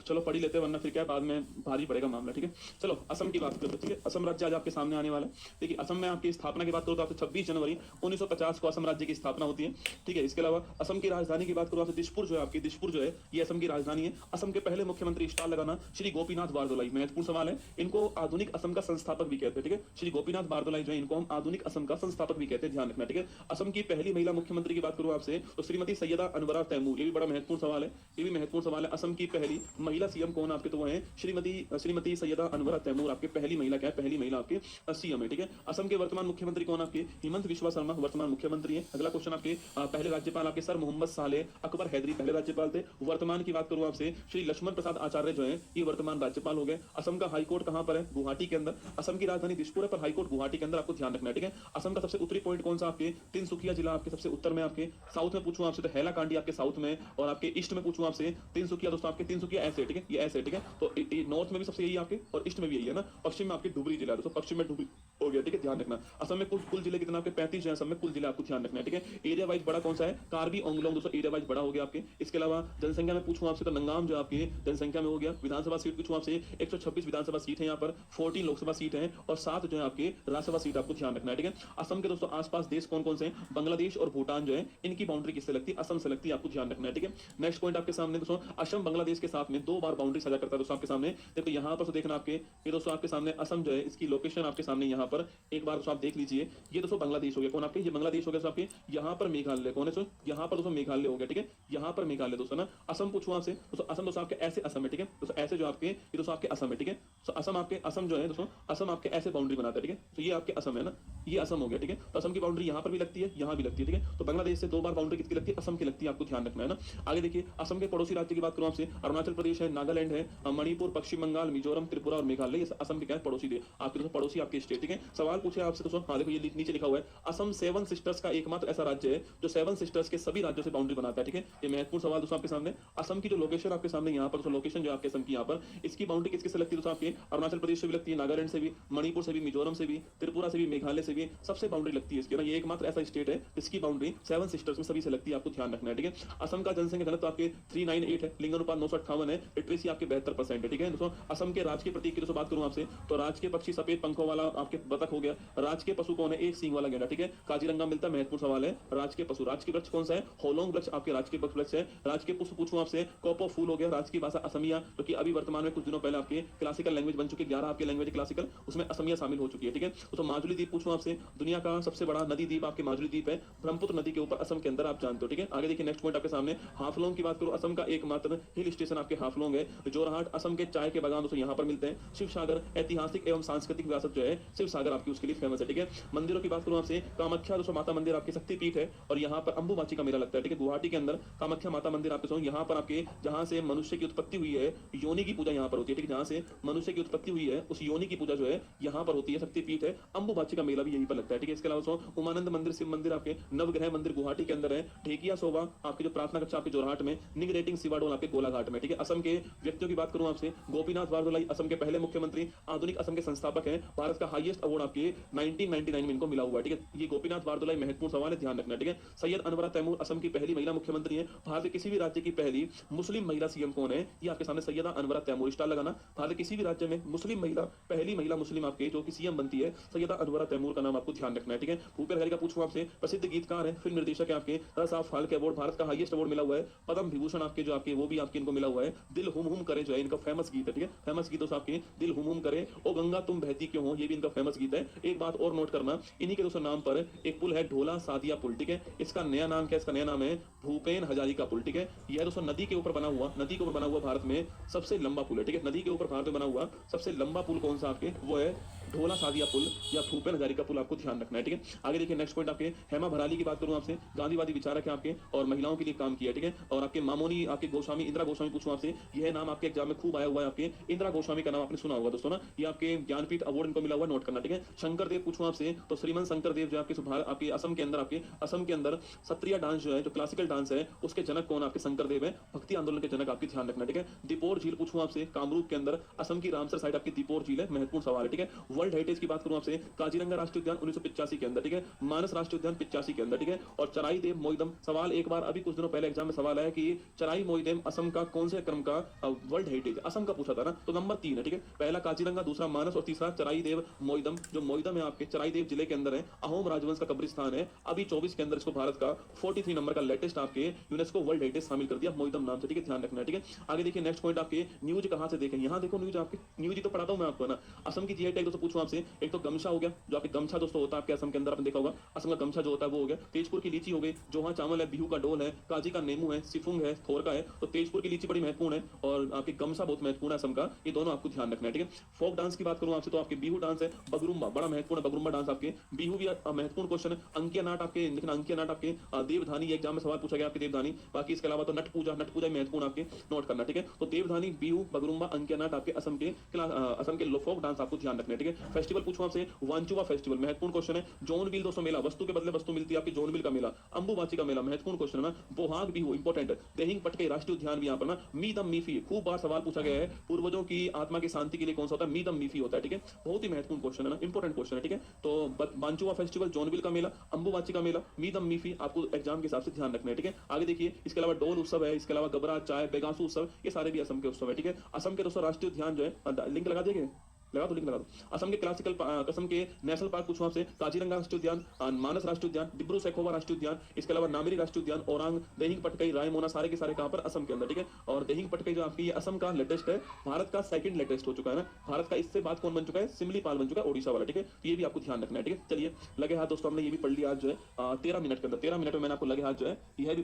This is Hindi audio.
चलो पढ़ ही लेते हैं, वरना फिर क्या बाद में भारी पड़ेगा मामला। ठीक है, चलो असम की बात करते हैं। ठीक है, असम राज्य आज आपके सामने आने वाला है। देखिए, असम में आपकी स्थापना की बात करूँ तो आपसे 26 जनवरी 1950 को असम राज्य की स्थापना होती है। ठीक है, इसके अलावा असम की राजधानी की बात करूँ आपसे, दिसपुर जो है आपकी, दिसपुर जो है ये असम की राजधानी है। असम के पहले मुख्यमंत्री स्टार लगाना श्री गोपीनाथ बारदोलाई, महत्वपूर्ण सवाल है, इनको आधुनिक असम का संस्थापक भी कहते हैं। ठीक है, श्री गोपीनाथ बारदोलाई जो है इनको हम आधुनिक असम का संस्थापक भी कहते हैं, ध्यान रखना। ठीक है, असम की पहली महिला मुख्यमंत्री की बात करूं आपसे तो श्रीमती सैयदा अनवरा तैमूर, ये भी बड़ा महत्वपूर्ण सवाल है, ये भी महत्वपूर्ण सवाल है। असम की पहली महिला सीएम कौन आपके, तो वो है श्रीमती सैयदा अनवरा तैमूर, आपके पहली महिला क्या है, पहली महिला आपके सीएम है। ठीक है, असम के वर्तमान मुख्यमंत्री कौन आपके, हिमंत विश्वा शर्मा वर्तमान मुख्यमंत्री है। अगला क्वेश्चन आपके, पहले राज्यपाल आपके सर मोहम्मद साले अकबर हैदरी पहले राज्यपाल थे। वर्तमान की बात करूं आपसे, श्री लक्ष्मण प्रसाद आचार्य जो है ये वर्तमान राज्यपाल हो गए। असम का हाईकोर्ट कहां पर है, गुवाहाटी के अंदर। असम की राजधानी दिसपुर है पर हाईकोर्ट गुवाहाटी के अंदर, आपको ध्यान रखना है। ठीक है, असम का सबसे उत्तरी पॉइंट कौन सा आपके, तिनसुकिया जिला आपके सबसे उत्तर में। आपके साउथ में पूछूं आपसे तो हैलाकांडी आपके साउथ में, और आपके ईस्ट में पूछूं आपसे तिनसुकिया, दोस्तों आपके तिनसुकिया ऐसे। ठीक है, ये ऐसे। ठीक है, तो नॉर्थ में भी सबसे यही आपके और ईस्ट में भी यही है ना। पश्चिम में आपके डुबरी जिला, दोस्तों पश्चिम में डुबरी हो गया। ठीक है, ध्यान रखना। असम में कुल जिले कितना आपके 35 है, असम में कुल जिले, आपको ध्यान रखना है। ठीक है, एरिया वाइज बड़ा कौन सा है, कार्बी ओंगलोंग, दोस्तों एरिया वाइज बड़ा हो गया आपके। इसके अलावा जनसंख्या में पूछूं आपसे तो नंगाम जो आपकी जनसंख्या में हो गया। विधानसभा सीट पूछूं आपसे 126 विधानसभा सीट है यहाँ पर, 14 लोकसभा सीट है और 7 जो है आपके राज्यसभा सीट, आपको ध्यान रखना है। ठीक है, असम के दोस्तों आसपास देश कौन कौन से हैं, बांग्लादेश और भूटान जो है इनकी बाउंड्री किससे लगती है, असम से लगती है, आपको ध्यान रखना है। ठीक है, नेक्स्ट पॉइंट आपके सामने दोस्तों, असम बांग्लादेश के साथ में 2 बार बाउंड्री साझा करता है दोस्तों आपके सामने। देखो यहाँ पर तो देखना आपके, ये दोस्तों आपके सामने असम जो है इसकी लोकेशन आपके सामने यहाँ पर एक बार दोस्तों आप देख लीजिए। ये दोस्तों बांग्लादेश हो गया, कौन आपके, ये बांग्लादेश हो गया दोस्तों आपके। यहाँ पर मेघालय कौन है, यहाँ पर दोस्तों मेघालय हो गया। ठीक है, यहाँ पर मेघालय दोस्तों ना। असम पूछूं आपसे दोस्तों, असम दोस्तों आपके ऐसे असम है। ठीक है, दोस्तों ऐसे जो आपके, ये दोस्तों आपके असम है। ठीक है, तो असम आपके, असम जो है दोस्तों, असम आपके ऐसे बाउंड्री बनाता है। ठीक है, तो ये आपके असम है ना, ये असम हो गया। ठीक है, तो असम की बाउंड्री यहाँ पर भी लगती है, यहाँ भी लगती है। ठीक है, तो बांग्लादेश से 2 बार बाउंड्री किसकी लगती है, असम की लगती है, आपको ध्यान रखना है ना। आगे देखिए, असम के पड़ोसी राज्य की बात करूं आपसे, अरुणाचल प्रदेश है, नागालैंड है, मणिपुर, पश्चिम बंगाल, मिजोरम, त्रिपुरा और मेघालय, असम के क्या है, पड़ोसी थे आपके दोस्तों, पड़ोसी आपके स्टेट। ठीक है, सवाल पूछे आपसे दोस्तों, हाँ देखो ये नीचे लिखा हुआ है, असम 7 सिस्टर्स का एकमात्र ऐसा राज्य है जो 7 सिस्टर्स के सभी राज्यों से बाउंड्री बनाता है। ठीक है, ये महत्वपूर्ण सवाल दोस्तों आपके सामने। असम की जो लोकेशन आपके सामने यहाँ पर, लोकेशन जो आपके असम की यहाँ पर, इसकी बाउंड्री किसके से लगती है दोस्तों आपके, अरुणाचल प्रदेश से भी लगती है, नागालैंड से भी, मणिपुर से भी, मिजोरम से भी, त्रिपुरा से भी, मेघालय से भी, सबसे बाउंड्री लगती है इसकी ना। ये एकमात्र ऐसा स्टेट है जिसकी बाउंड्री 7 सिस्टर्स में सभी से लगती है, आपको ध्यान रखना है। ठीक है, असम का जनसंख्या घनत्व आपके 398 है, लिंगानुपात 958 है, लिटरेसी आपके 72% है। ठीक है दोस्तों, असम के राजकीय प्रतीक की दोस्तों बात करूं आपसे तो राजकीय पक्षी सफेद पंखों वाला आपके बतख हो गया। राजकीय पशु कौन है, एक सींग वाला गेंडा। ठीक है, काजीरंगा मिलता है, महत्वपूर्ण सवाल है। राजकीय पशु, राजकीय वृक्ष कौन सा है, होलोंग वृक्ष आपके राजकीय वृक्ष है। राजकीय पुष्प पूछूं आपसे, कोपो फूल हो गया। राजकीय भाषा असमिया, जो कि अभी वर्तमान में कुछ दिनों पहले आपके क्लासिकल लैंग्वेज बन चुकी है, 11 आपके लैंग्वेज क्लासिकल, उसमें असमिया शामिल हो चुकी है। ठीक है, तो माजुली द्वीप पूछूं आपसे, दुनिया का सबसे बड़ा नदी द्वीप आपके माजुली द्वीप है, ब्रह्मपुत्र नदी के ऊपर, असम के अंदर, आप जानते हो। ठीक है, आगे देखिए नेक्स्ट पॉइंट आपके सामने, हाफलोंग की बात करूं, असम का एकमात्र हिल स्टेशन आपके हाफलोंग है। जोरहाट, असम के चाय के बागान दोस्तों यहाँ पर मिलते हैं। शिवसागर, ऐतिहासिक एवं सांस्कृतिक विरासत जो है शिवसागर आपकी उसके लिए फेमस है। ठीक है, मंदिरों की बात करूं आपसे, कामाख्या दोस्तों माता मंदिर आपकी शक्तिपीठ है और यहाँ पर अंबुबाची का मेला लगता है। ठीक है, गुवाहाटी के अंदर कामाख्या माता मंदिर आपके सुनो, यहाँ पर आपके जहां से मनुष्य की उत्पत्ति हुई है, योनि की पूजा यहाँ पर होती है। ठीक है, जहां से मनुष्य की उत्पत्ति हुई है उस योनि की पूजा जो है यहाँ पर होती है, शक्तिपीठ है। अंबुबाची का मेला भी यहीं पर लगता है। ठीक है, इसके अलावा उमानंद मंदिर, शिव मंदिर आपके, नवग्रह मंदिर गुवाहाटी के अंदर है। ढेकिया सोबा आपके जो प्रार्थना कक्षा आपके जोरहाट में, निग रेटिंग सिवाडोल आपके गोलाघाट में। ठीक है, असम के व्यक्तियों की बात करूं आपसे, गोपीनाथ बारदोलाई असम के पहले मुख्यमंत्री, आधुनिक असम के संस्थापक हैं। भारत का हाईएस्ट अवार्ड आपके 1999 में इनको मिला हुआ है। ठीक है, ये गोपीनाथ बारदोलाई महत्वपूर्ण सवाल है, ध्यान रखना। ठीक है, सैयद अनवरा तैमूर असम की पहली महिला मुख्यमंत्री है। भारत के किसी भी राज्य की पहली मुस्लिम महिला सीएम कौन है, ये आपके सामने सैयदा अनवरा तैमूर, स्टार लगाना। भारत के किसी भी राज्य में मुस्लिम महिला, पहली महिला मुस्लिम आपके जो कि सीएम बनती है, सैयदा अनवरा तैमूर का नाम आपको ध्यान रखना है। ठीक है, भूपेन हजारिका पूछूं आपसे, प्रसिद्ध गीतकार है, फिल्म निर्देशक है आपके, दादा साहब फाल्के अवार्ड, भारत का हाईएस्ट अवार्ड मिला हुआ है। पद्म विभूषण आपके जो आपके वो भी आपके इनको मिला हुआ है। दिल हुम हुम करे जो है इनका फेमस गीत है। ठीक है, फेमस गीत आपके दिल हुम हुम करे, ओ गंगा तुम बहती क्यों हो, ये भी इनका फेमस गीत है। एक बात और नोट करना, इन्हीं के दोस्तों नाम पर एक पुल है, ढोला सादिया पुल। ठीक है, इसका नया नाम क्या है, इसका नया नाम है भूपेन हजारिका पुल। ठीक है, यह दोस्तों नदी के ऊपर बना हुआ, नदी के ऊपर बना हुआ भारत में सबसे लंबा पुल है। ठीक है, नदी के ऊपर भारत में बना हुआ सबसे लंबा पुल कौन सा आपके, वो है ढोला सादिया पुल या भूपेन हजारिका पुल, आपको ध्यान रखना है। ठीक है, आगे देखिए नेक्स्ट पॉइंट आपके, हेमा भराली की बात करूं आपसे, गांधीवादी विचारक है आपके और महिलाओं के लिए काम किया। ठीक है, और आपके मामोनी आपके गोस्वामी, इंदिरा गोस्वामी पूछूं आपसे, यह नाम आपके एग्जाम में खूब आया हुआ है, आपके इंदिरा गोस्वामी का नाम आपने सुना होगा दोस्तों ना, ये आपके ज्ञानपीठ अवार्ड इनको मिला हुआ, नोट करना। ठीक है, शंकरदेव पूछूं आपसे तो श्रीमंत शंकरदेव जो आपके असम के अंदर, आपके असम के अंदर सत्रिया डांस जो है, जो क्लासिकल डांस है, उसके जनक कौन, आपके शंकरदेव है, भक्ति आंदोलन के जनक, आपके ध्यान रखना। ठीक है, दीपोर झील पूछूं आपसे, कामरूप के अंदर, असम की रामसर साइड आपकी दीपोर झील है, महत्वपूर्ण सवाल है। ठीक है, वर्ल्ड हेरिटेज की बात करूं आपसे, काजीरंगा राष्ट्रीय उद्यान 1985 के अंदर, ठीक है, मानस राष्ट्रीय उद्यान 85 के अंदर, ठीक है, और चराई देव मोइदम, सवाल एक बार अभी कुछ दिनों पहले एग्जाम में सवाल आया कि चराई मोइदेम असम का कौन से क्रम का वर्ल्ड हेरिटेज, असम का पूछा था ना, तो नंबर 3 है, ठीक है, पहला काजीरंगा, दूसरा मानस और तीसरा चराई देव मोइदम। जो मोइदम है आपके चराई देव जिले के अंदर है, अहोम राजवंश का कब्रिस्तान है, अभी 24 के अंदर इसको भारत का 43 नंबर का लेटेस्ट आपके यूनेस्को वर्ल्ड हेरिटेज शामिल कर दिया मोइदम नाम से, ठीक है, ध्यान रखना है, ठीक है। आगे देखिए नेक्स्ट पॉइंट आपके न्यूज कहां से देखें, यहां देखो न्यूज, आपके न्यूज ही तो पढ़ाता हूं मैं आपको ना। असम की जीआई टैग दोस्तों पूछूं आपसे, एक तो गमछा हो गया, जो आपके गमछा दोस्तों होता है आपके असम के अंदर, आपने देखा होगा असम का गमछा जो होता है वो हो गया। तेजपुर की लीची हो गई, जोहा चावल है, बिहू का डोल है, काजी का नेमू है, सिफुंग है, थोरका है, तो तेजपुर की लीची बड़ी महत्वपूर्ण है और आपके गमछा बहुत महत्वपूर्ण है असम का, ये दोनों आपको ध्यान रखना है, ठीक है। फोक डांस की बात करूं आपसे तो आपके बिहू डांस है, बगरुम्बा बड़ा महत्वपूर्ण है, बगरुम्बा डांस आपके, बिहू भी महत्वपूर्ण क्वेश्चन है। अंकिया नाट आपके, लेकिन अंकिया नाट आपके देवधानी एग्जाम में सवाल पूछा गया आपके देवधानी, बाकी इसके अलावा तो नट पूजा महत्वपूर्ण आपके नोट करना, ठीक है। तो देवधानी, बिहू, बगरुम्बा, अंकिया नाट आपके असम के फोक डांस आपको ध्यान रखना है, ठीक है। फेस्टिवल पूछूं आपसे, वांचुवा फेस्टिवल महत्वपूर्ण क्वेश्चन है। जोनबिल दोस्तों मेला, वस्तु के बदले वस्तु मिलती है आपकी, जोनबिल का मेला। अंबुबाची का मेला महत्वपूर्ण क्वेश्चन है ना। बोहाग बिहू इंपॉर्टेंट है। देहिंग पटके राष्ट्रीय उद्यान भी यहाँ पर ना। मीदम मीफी खूब बार सवाल पूछा गया है, पूर्वजों की आत्मा की शांति के लिए कौन सा होता है, मीदम मीफी होता है, ठीक है, बहुत ही महत्वपूर्ण क्वेश्चन है ना, इंपॉर्टेंट क्वेश्चन है, ठीक है। तो बांचुआ फेस्टिवल, जोनबिल का मेला, अंबुबाची का मेला, मीदम मीफी आपको एग्जाम के हिसाब से ध्यान रखना है, ठीक है। आगे देखिए इसके अलावा डोल उत्सव है, इसके अलावा गबरा चाय, बेगासू उत्सव, ये सारे भी असम के उत्सव है, ठीक है। असम के दोस्तों राष्ट्रीय उद्यान जो है, लिंक लगा देंगे, लगा दो लिंक लगा दो। असम के क्लासिकल असम के नेशनल पार्क पूछूं आपसे, काजीरंगा राष्ट्रीय उद्यान, मानस राष्ट्रीय उद्यान, डिब्रू सैखोवा राष्ट्रीय उद्यान, इसके अलावा नामेरी राष्ट्रीय उद्यान, औरांग, देहिंग पटकई, रायमोना, सारे के सारे कहां पर, असम के अंदर, ठीक है। और देहिंग पटकई जो आपकी असम का लेटेस्ट है, भारत का सेकंड लेटेस्ट हो चुका है ना। भारत का इससे बाद कौन बन चुका है, सिमलीपाल बन चुका है, ओडिशा वाला, ठीक है। तो ये भी आपको ध्यान रखना है, ठीक है। चलिए लगे हाथ दोस्तों, हमने ये भी पढ़ लिया आज जो है 13 मिनट के अंदर, 13 मिनट में मैंने आपको लगे हाथ जो है यह भी